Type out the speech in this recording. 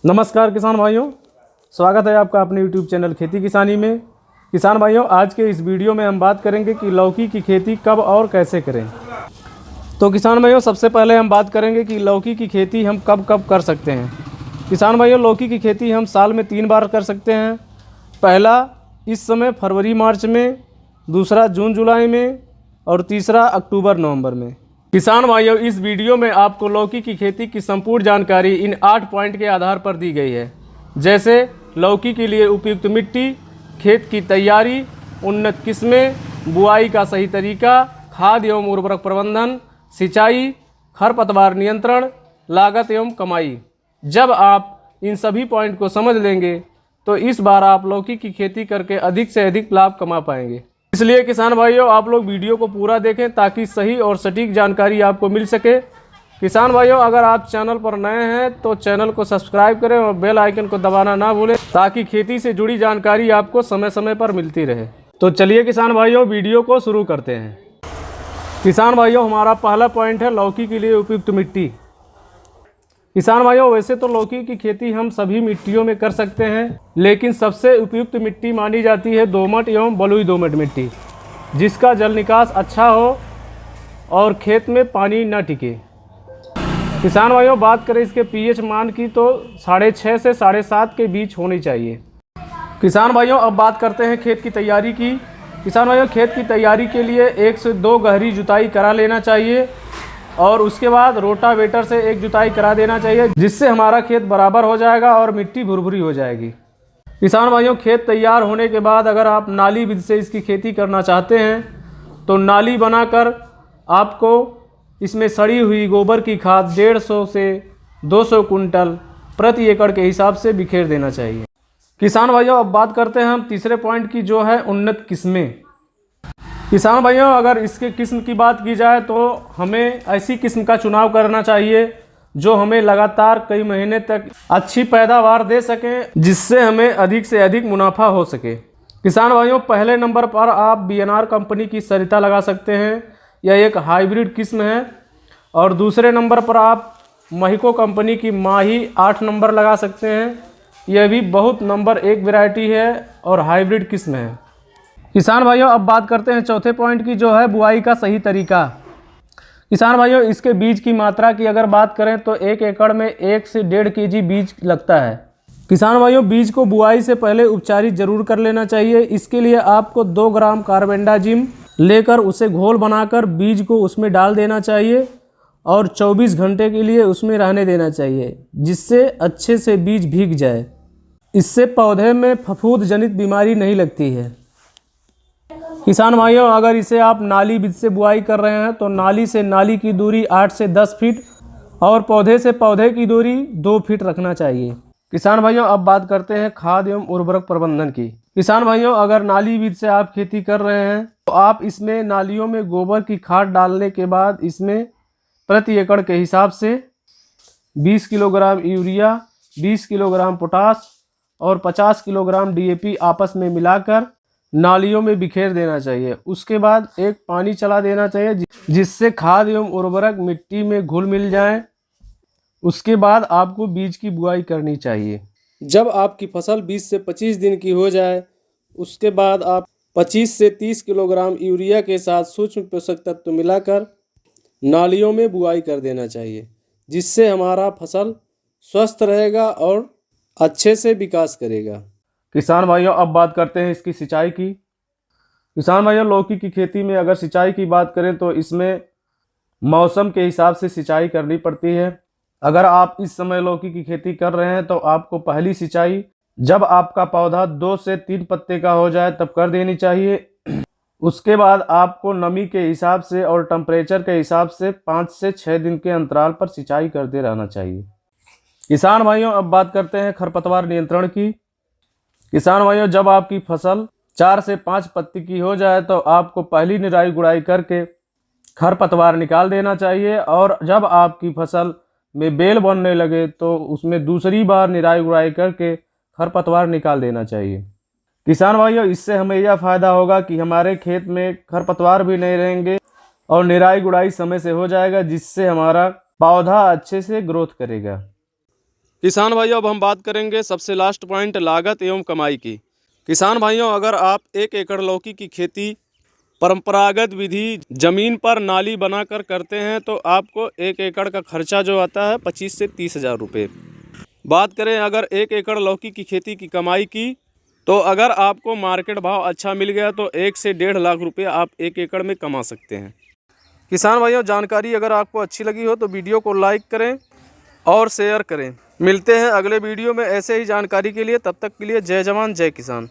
नमस्कार किसान भाइयों, स्वागत है आपका अपने YouTube चैनल खेती किसानी में। किसान भाइयों, आज के इस वीडियो में हम बात करेंगे कि लौकी की खेती कब और कैसे करें। तो किसान भाइयों, सबसे पहले हम बात करेंगे कि लौकी की खेती हम कब कब कर सकते हैं। किसान भाइयों, लौकी की खेती हम साल में 3 बार कर सकते हैं। पहला इस समय फरवरी मार्च में, दूसरा जून जुलाई में और तीसरा अक्टूबर नवंबर में। किसान भाइयों, इस वीडियो में आपको लौकी की खेती की संपूर्ण जानकारी इन 8 पॉइंट के आधार पर दी गई है, जैसे लौकी के लिए उपयुक्त मिट्टी, खेत की तैयारी, उन्नत किस्में, बुआई का सही तरीका, खाद एवं उर्वरक प्रबंधन, सिंचाई, खरपतवार नियंत्रण, लागत एवं कमाई। जब आप इन सभी पॉइंट को समझ लेंगे तो इस बार आप लौकी की खेती करके अधिक से अधिक लाभ कमा पाएंगे। इसलिए किसान भाइयों, आप लोग वीडियो को पूरा देखें ताकि सही और सटीक जानकारी आपको मिल सके। किसान भाइयों, अगर आप चैनल पर नए हैं तो चैनल को सब्सक्राइब करें और बेल आइकन को दबाना ना भूलें ताकि खेती से जुड़ी जानकारी आपको समय समय पर मिलती रहे। तो चलिए किसान भाइयों, वीडियो को शुरू करते हैं। किसान भाइयों, हमारा पहला पॉइंट है लौकी के लिए उपयुक्त मिट्टी। किसान भाइयों, वैसे तो लौकी की खेती हम सभी मिट्टियों में कर सकते हैं, लेकिन सबसे उपयुक्त मिट्टी मानी जाती है दोमट एवं बलुई दोमट मिट्टी, जिसका जल निकास अच्छा हो और खेत में पानी न टिके। किसान भाइयों, बात करें इसके पीएच मान की तो 6.5 से 7.5 के बीच होनी चाहिए। किसान भाइयों, अब बात करते हैं खेत की तैयारी की। किसान भाइयों, खेत की तैयारी के लिए 1 से 2 गहरी जुताई करा लेना चाहिए और उसके बाद रोटावेटर से 1 जुताई करा देना चाहिए, जिससे हमारा खेत बराबर हो जाएगा और मिट्टी भुरभुरी हो जाएगी। किसान भाइयों, खेत तैयार होने के बाद अगर आप नाली विधि से इसकी खेती करना चाहते हैं तो नाली बनाकर आपको इसमें सड़ी हुई गोबर की खाद 150 से 200 कुंटल प्रति एकड़ के हिसाब से बिखेर देना चाहिए। किसान भाइयों, अब बात करते हैं हम तीसरे पॉइंट की, जो है उन्नत किस्में। किसान भाइयों, अगर इसके किस्म की बात की जाए तो हमें ऐसी किस्म का चुनाव करना चाहिए जो हमें लगातार कई महीने तक अच्छी पैदावार दे सके, जिससे हमें अधिक से अधिक मुनाफा हो सके। किसान भाइयों, पहले नंबर पर आप बीएनआर कंपनी की सरिता लगा सकते हैं, यह एक हाइब्रिड किस्म है। और दूसरे नंबर पर आप महिको कंपनी की माही 8 नंबर लगा सकते हैं, यह भी बहुत नंबर 1 वैरायटी है और हाइब्रिड किस्म है। किसान भाइयों, अब बात करते हैं चौथे पॉइंट की, जो है बुआई का सही तरीका। किसान भाइयों, इसके बीज की मात्रा की अगर बात करें तो 1 एकड़ में 1 से 1.5 kg बीज लगता है। किसान भाइयों, बीज को बुआई से पहले उपचारित जरूर कर लेना चाहिए। इसके लिए आपको 2 ग्राम कार्बेंडाजिम लेकर उसे घोल बनाकर बीज को उसमें डाल देना चाहिए और 24 घंटे के लिए उसमें रहने देना चाहिए, जिससे अच्छे से बीज भीग जाए। इससे पौधे में फफूंद जनित बीमारी नहीं लगती है। किसान भाइयों, अगर इसे आप नाली विधि से बुआई कर रहे हैं तो नाली से नाली की दूरी 8 से 10 फीट और पौधे से पौधे की दूरी 2 फीट रखना चाहिए। किसान भाइयों, अब बात करते हैं खाद एवं उर्वरक प्रबंधन की। किसान भाइयों, अगर नाली विधि से आप खेती कर रहे हैं तो आप इसमें नालियों में गोबर की खाद डालने के बाद इसमें प्रति एकड़ के हिसाब से 20 किलोग्राम यूरिया, 20 किलोग्राम पोटास और 50 किलोग्राम DAP आपस में मिलाकर नालियों में बिखेर देना चाहिए। उसके बाद एक पानी चला देना चाहिए, जिससे खाद एवं उर्वरक मिट्टी में घुल मिल जाए। उसके बाद आपको बीज की बुआई करनी चाहिए। जब आपकी फसल 20 से 25 दिन की हो जाए, उसके बाद आप 25 से 30 किलोग्राम यूरिया के साथ सूक्ष्म पोषक तत्व मिलाकर नालियों में बुआई कर देना चाहिए, जिससे हमारा फसल स्वस्थ रहेगा और अच्छे से विकास करेगा। किसान भाइयों, अब बात करते हैं इसकी सिंचाई की। किसान भाइयों, लौकी की खेती में अगर सिंचाई की बात करें तो इसमें मौसम के हिसाब से सिंचाई करनी पड़ती है। अगर आप इस समय लौकी की खेती कर रहे हैं तो आपको पहली सिंचाई जब आपका पौधा 2 से 3 पत्ते का हो जाए तब कर देनी चाहिए। उसके बाद आपको नमी के हिसाब से और टेम्परेचर के हिसाब से 5 से 6 दिन के अंतराल पर सिंचाई करते रहना चाहिए। किसान भाइयों, अब बात करते हैं खरपतवार नियंत्रण की। किसान भाइयों, जब आपकी फसल 4 से 5 पत्ती की हो जाए तो आपको पहली निराई गुड़ाई करके खरपतवार निकाल देना चाहिए और जब आपकी फसल में बेल बनने लगे तो उसमें दूसरी बार निराई गुड़ाई करके खरपतवार निकाल देना चाहिए। किसान भाइयों, इससे हमें यह फ़ायदा होगा कि हमारे खेत में खरपतवार भी नहीं रहेंगे और निराई गुड़ाई समय से हो जाएगा, जिससे हमारा पौधा अच्छे से ग्रोथ करेगा। किसान भाइयों अब हम बात करेंगे सबसे लास्ट पॉइंट लागत एवं कमाई की। किसान भाइयों अगर आप 1 एकड़ लौकी की खेती परंपरागत विधि जमीन पर नाली बनाकर करते हैं तो आपको 1 एकड़ का खर्चा जो आता है 25 से 30 हज़ार रुपये। बात करें अगर 1 एकड़ लौकी की खेती की कमाई की, तो अगर आपको मार्केट भाव अच्छा मिल गया तो 1 से 1.5 लाख रुपये आप 1 एकड़ में कमा सकते हैं। किसान भाइयों जानकारी अगर आपको अच्छी लगी हो तो वीडियो को लाइक करें और शेयर करें। मिलते हैं अगले वीडियो में ऐसे ही जानकारी के लिए। तब तक के लिए जय जवान जय किसान।